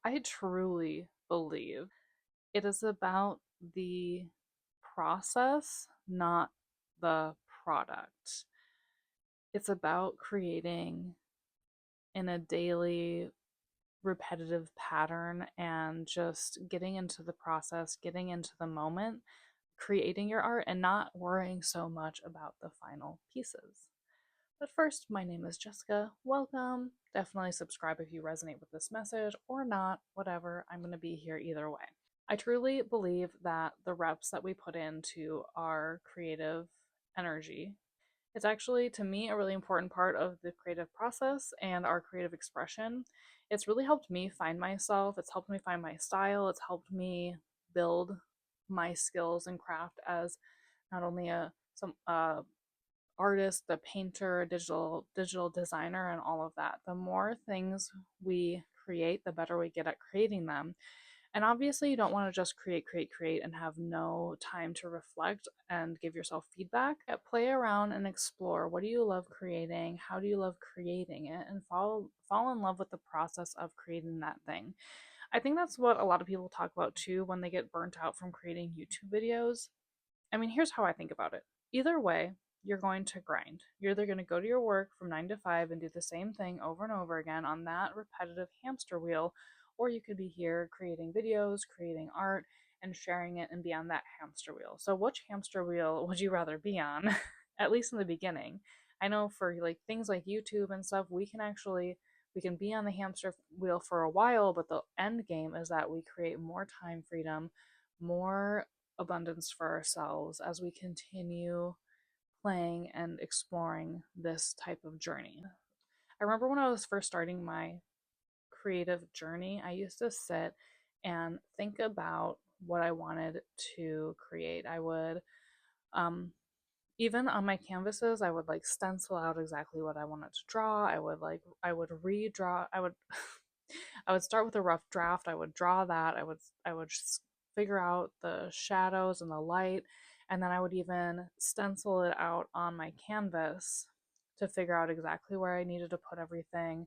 I truly believe it is about the process, not the product. It's about creating in a daily repetitive pattern and just getting into the process, getting into the moment, creating your art, and not worrying so much about the final pieces. But first, my name is Jessica. Welcome. Definitely subscribe if you resonate with this message or not, whatever. I'm going to be here either way. I truly believe that the reps that we put into our creative energy, it's actually, to me, a really important part of the creative process and our creative expression. It's really helped me find myself. It's helped me find my style. It's helped me build my skills and craft as not only a some artist, the painter, digital designer, and all of that. The more things we create, the better we get at creating them. And obviously, you don't want to just create, and have no time to reflect and give yourself feedback. Play around and explore. What do you love creating? How do you love creating it? And fall in love with the process of creating that thing. I think that's what a lot of people talk about too when they get burnt out from creating YouTube videos. I mean, here's how I think about it. Either way, you're going to grind. You're either going to go to your work from 9 to 5 and do the same thing over and over again on that repetitive hamster wheel, or you could be here creating videos, creating art, and sharing it and be on that hamster wheel. So, which hamster wheel would you rather be on? At least in the beginning. I know for like things like YouTube and stuff, we can be on the hamster wheel for a while, but the end game is that we create more time freedom, more abundance for ourselves as we continue playing and exploring this type of journey. I remember when I was first starting my creative journey, I used to sit and think about what I wanted to create. I would, um, even on my canvases, I would like stencil out exactly what I wanted to draw. I would redraw, I would, I would start with a rough draft. I would draw that. I would figure out the shadows and the light, and then I would even stencil it out on my canvas to figure out exactly where I needed to put everything.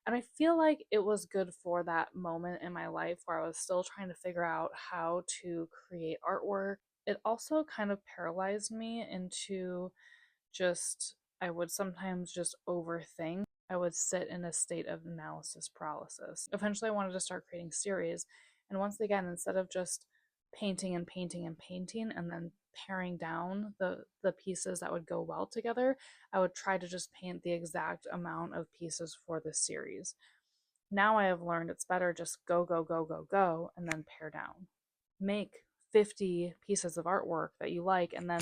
And I feel like it was good for that moment in my life where I was still trying to figure out how to create artwork. It also kind of paralyzed me into just, I would sometimes just overthink. I would sit in a state of analysis paralysis. Eventually, I wanted to start creating series. And once again, instead of just painting and painting and painting and then paring down the pieces that would go well together, I would try to just paint the exact amount of pieces for the series. Now I have learned it's better just go, go, go, go, go, and then pare down. Make 50 pieces of artwork that you like, and then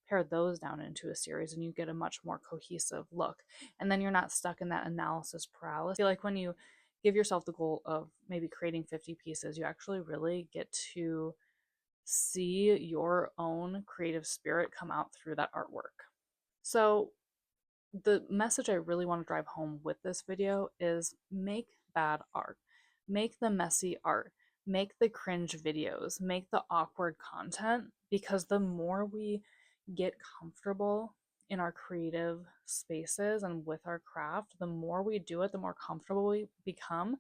pare those down into a series, and you get a much more cohesive look. And then you're not stuck in that analysis paralysis. I feel like when you give yourself the goal of maybe creating 50 pieces, you actually really get to see your own creative spirit come out through that artwork. So, the message I really want to drive home with this video is make bad art. Make the messy art. Make the cringe videos. Make the awkward content, because the more we get comfortable in our creative spaces and with our craft, the more we do it, the more comfortable we become.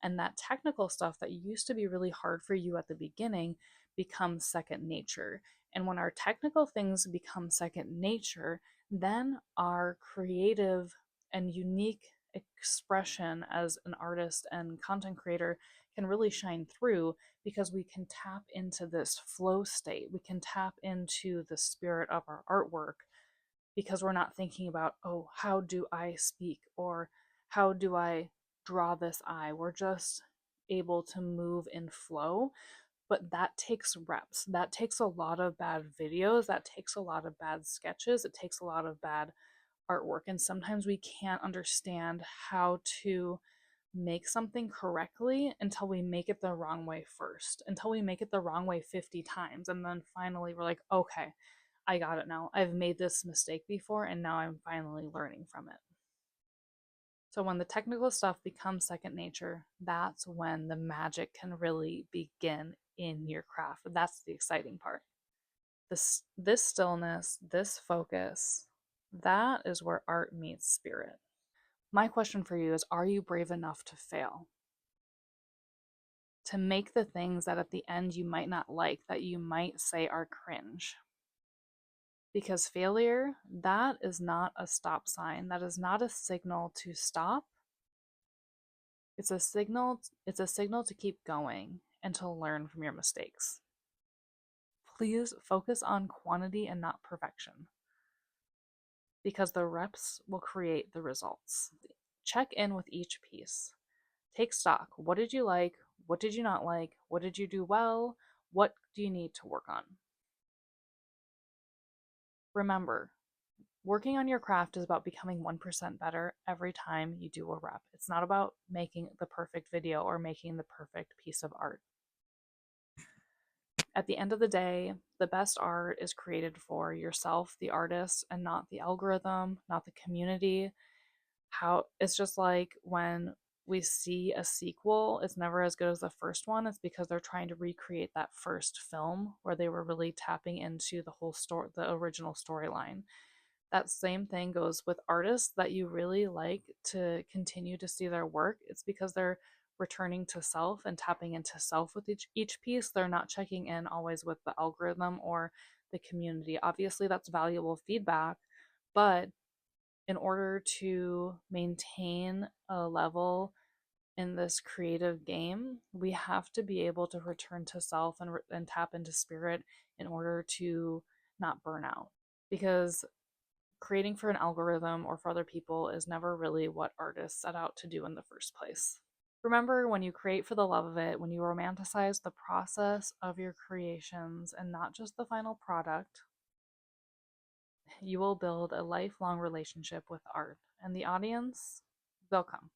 And that technical stuff that used to be really hard for you at the beginning becomes second nature. And when our technical things become second nature, then our creative and unique expression as an artist and content creator can really shine through, because we can tap into this flow state. We can tap into the spirit of our artwork, because we're not thinking about, oh, how do I speak, or how do I draw this eye. We're just able to move in flow. But that takes reps. That takes a lot of bad videos. That takes a lot of bad sketches. It takes a lot of bad artwork. And sometimes we can't understand how to make something correctly until we make it the wrong way first, until we make it the wrong way 50 times. And then finally we're like, okay, I got it now. I've made this mistake before, and now I'm finally learning from it. So when the technical stuff becomes second nature, that's when the magic can really begin in your craft. That's the exciting part. This stillness, this focus, that is where art meets spirit. My question for you is, are you brave enough to fail? to make the things that at the end you might not like, that you might say are cringe. Because failure, that is not a stop sign. That is not a signal to stop. It's a signal to keep going and to learn from your mistakes. Please focus on quantity and not perfection, because the reps will create the results. Check in with each piece. Take stock. What did you like? What did you not like? What did you do well? What do you need to work on? Remember, working on your craft is about becoming 1% better every time you do a rep. It's not about making the perfect video or making the perfect piece of art. At the end of the day, the best art is created for yourself, the artist, and not the algorithm, not the community. How it's just like when we see a sequel, it's never as good as the first one. It's because they're trying to recreate that first film where they were really tapping into the whole story, the original storyline. That same thing goes with artists that you really like to continue to see their work. It's because they're returning to self and tapping into self with each piece. They're not checking in always with the algorithm or the community. Obviously, that's valuable feedback, but in order to maintain a level in this creative game, we have to be able to return to self and tap into spirit in order to not burn out. Because creating for an algorithm or for other people is never really what artists set out to do in the first place. Remember, when you create for the love of it, when you romanticize the process of your creations and not just the final product, you will build a lifelong relationship with art. And the audience, they'll come.